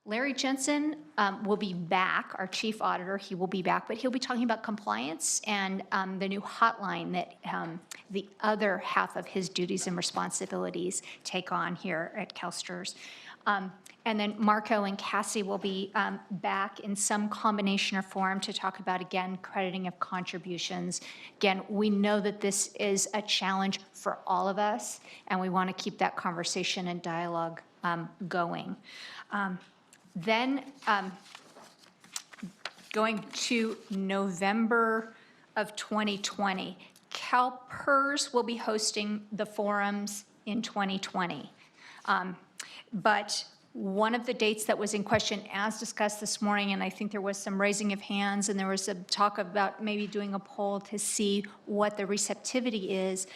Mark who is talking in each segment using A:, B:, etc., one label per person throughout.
A: Larry Jensen will be back, our chief auditor. He will be back, but he'll be talking about compliance and the new hotline that the other half of his duties and responsibilities take on here at CalSTRS. And then Marco and Cassie will be back in some combination or form to talk about, again, crediting of contributions. Again, we know that this is a challenge for all of us, and we want to keep that conversation and dialogue going. Then going to November of 2020, CalPERS will be hosting the forums in 2020. But one of the dates that was in question, as discussed this morning, and I think there was some raising of hands and there was a talk about maybe doing a poll to see what the receptivity is.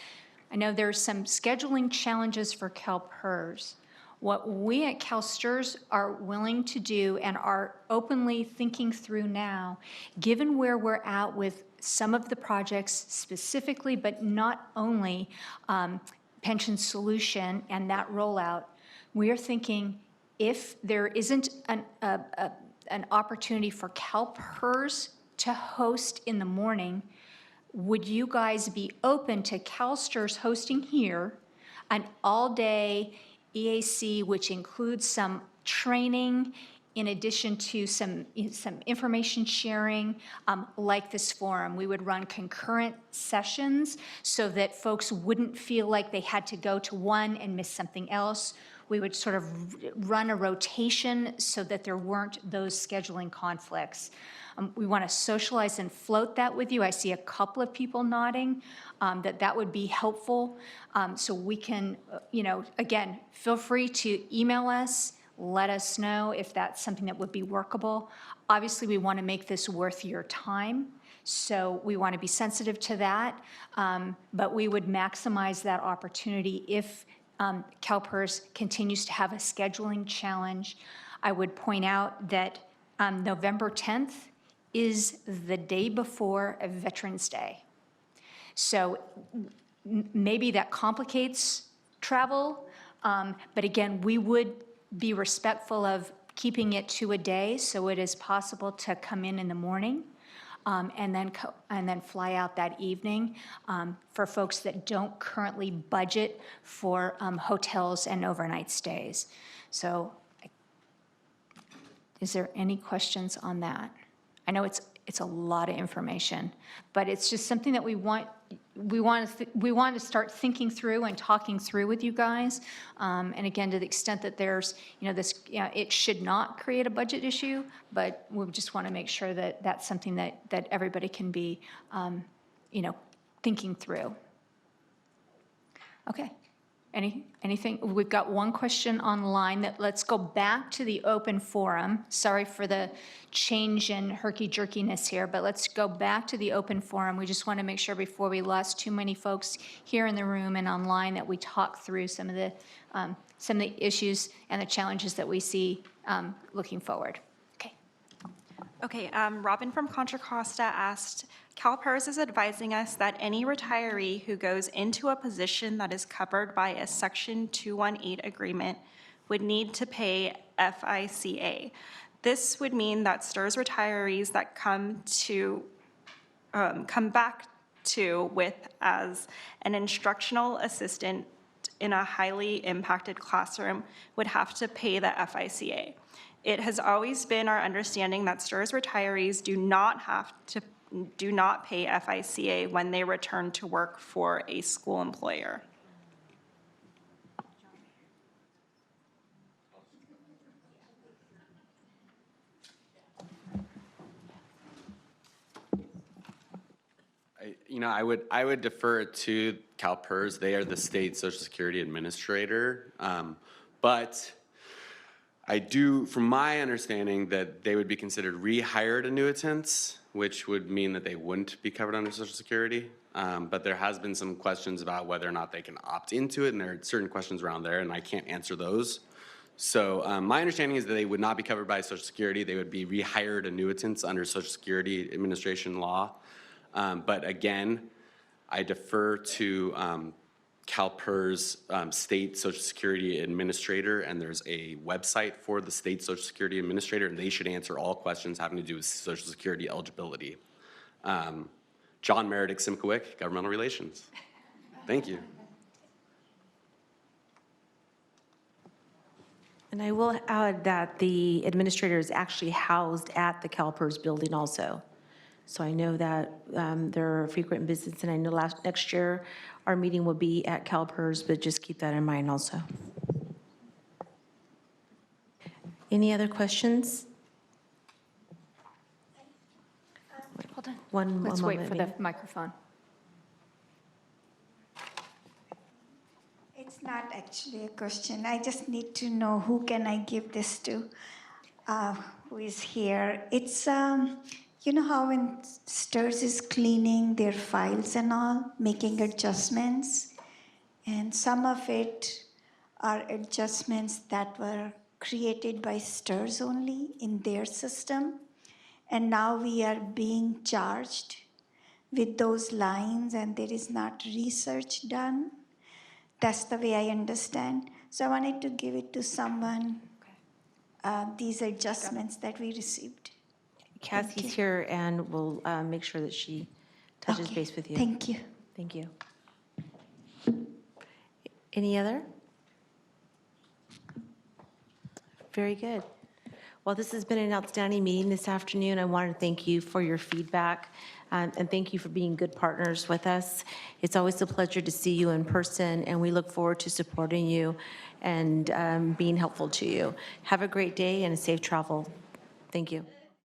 A: I know there's some scheduling challenges for CalPERS. What we at CalSTRS are willing to do and are openly thinking through now, given where we're at with some of the projects specifically, but not only pension solution and that rollout, we are thinking if there isn't an opportunity for CalPERS to host in the morning, would you guys be open to CalSTRS hosting here an all-day EAC, which includes some training in addition to some information sharing like this forum? We would run concurrent sessions so that folks wouldn't feel like they had to go to one and miss something else. We would sort of run a rotation so that there weren't those scheduling conflicts. We want to socialize and float that with you. I see a couple of people nodding that would be helpful. So we can, again, feel free to email us, let us know if that's something that would be workable. Obviously, we want to make this worth your time. So we want to be sensitive to that, but we would maximize that opportunity if CalPERS continues to have a scheduling challenge. I would point out that November 10th is the day before a Veterans Day. So maybe that complicates travel, but again, we would be respectful of keeping it to a day so it is possible to come in the morning and then fly out that evening for folks that don't currently budget for hotels and overnight stays. So is there any questions on that? I know it's a lot of information, but it's just something that we want to start thinking through and talking through with you guys. And again, to the extent that there's, it should not create a budget issue, but we just want to make sure that that's something that everybody can be, thinking through. Okay. Anything? We've got one question online. Let's go back to the open forum. Sorry for the change in herky-jerkiness here, but let's go back to the open forum. We just want to make sure before we lost too many folks here in the room and online that we talk through some of the issues and the challenges that we see looking forward.
B: Okay, Robin from Contra Costa asked, CalPERS is advising us that any retiree who goes into a position that is covered by a Section 218 agreement would need to pay FICA. This would mean that STRS retirees that come back to with as an instructional assistant in a highly impacted classroom would have to pay the FICA. It has always been our understanding that STRS retirees do not pay FICA when they return to work for a school employer.
C: I would defer to CalPERS. They are the state Social Security administrator, but I do, from my understanding, that they would be considered rehired annuitants, which would mean that they wouldn't be covered under Social Security. But there has been some questions about whether or not they can opt into it, and there are certain questions around there, and I can't answer those. So my understanding is that they would not be covered by Social Security. They would be rehired annuitants under Social Security Administration law. But again, I defer to CalPERS State Social Security Administrator, and there's a website for the State Social Security Administrator, and they should answer all questions having to do with Social Security eligibility. John Meredith Simkowick, Governmental Relations. Thank you.
D: And I will add that the administrator is actually housed at the CalPERS building also. So I know that there are frequent visits, and I know next year our meeting will be at CalPERS, but just keep that in mind also. Any other questions?
A: Hold on.
D: One
A: Let's wait
D: moment,
A: for the
D: maybe.
A: microphone.
E: It's not actually a question. I just need to know who can I give this to, who is here. It's, you know how when STRS is cleaning their files and all, making adjustments, and some of it are adjustments that were created by STRS only in their system, and now we are being charged with those lines, and there is not research done. That's the way I understand. So I wanted to give it to someone, these adjustments that we received.
D: Cassie's here, and we'll make sure that she touches
E: Okay,
D: base with you.
E: Thank you.
D: Thank you. Any other? Very good. Well, this has been an outstanding meeting this afternoon. I want to thank you for your feedback, and thank you for being good partners with us. It's always a pleasure to see you in person, and we look forward to supporting you and being helpful to you. Have a great day and a safe travel. Thank you.